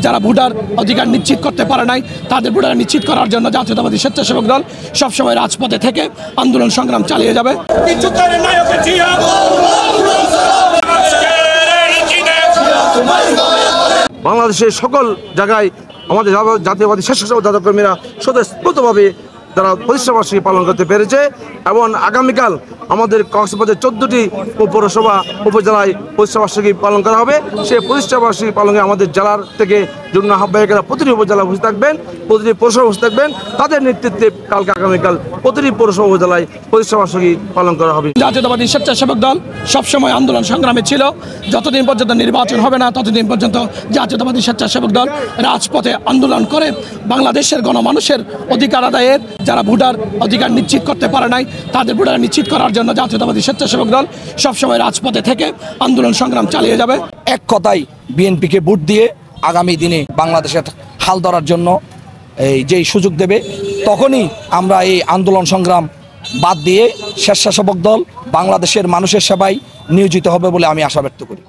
যারা ভোটার অধিকার নিশ্চিত করতে পারে নাই তাদের ভোটার নিশ্চিত করার জন্য জাতীয়তাবাদী স্বেচ্ছাসেবক দল সবসময় রাজপথে থেকে আন্দোলন সংগ্রাম চালিয়ে যাবে। বাংলাদেশের সকল জায়গায় আমাদের জাতীয়বাদী স্বেচ্ছাসেবক দলের কর্মীরা স্বতঃস্ফূর্তভাবে তারা প্রতিষ্ঠাবার্ষিকী পালন করতে পেরেছে এবং আগামীকাল আমাদের কক্সবাজারের 14টি পৌরসভা উপজেলায় প্রতিষ্ঠাবার্ষিকী পালন করা হবে। সেই প্রতিষ্ঠাবার্ষিকী পালনে আমাদের জেলার থেকে যুগ্ম আহ্বায়কেরা প্রতিটি উপজেলায় বসে থাকবেন, প্রতিটি পৌরসভা বসে থাকবেন। তাদের নেতৃত্বে আগামীকাল প্রতিটি পৌরসভা উপজেলায় প্রতিষ্ঠাবার্ষিকী পালন করা হবে। জাতীয়তাবাদী স্বেচ্ছাসেবক দল সবসময় আন্দোলন সংগ্রামে ছিল। যতদিন পর্যন্ত নির্বাচন হবে না ততদিন পর্যন্ত জাতীয়তাবাদী স্বেচ্ছাসেবক দল রাজপথে আন্দোলন করে বাংলাদেশের গণমানুষের অধিকার আদায়ের, যারা ভোটার অধিকার নিশ্চিত করতে পারে নাই তাদের ভোটার নিশ্চিত করার জন্য জাতীয়তাবাদী স্বেচ্ছাসেবক দল সবসময় রাজপথে থেকে আন্দোলন সংগ্রাম চালিয়ে যাবে। এক কথায় বিএনপিকে ভোট দিয়ে আগামী দিনে বাংলাদেশের হাল ধরার জন্য যেই সুযোগ দেবে তখনই আমরা এই আন্দোলন সংগ্রাম বাদ দিয়ে স্বেচ্ছাসেবক দল বাংলাদেশের মানুষের সেবায় নিয়োজিত হবে বলে আমি আশা ব্যক্ত করি।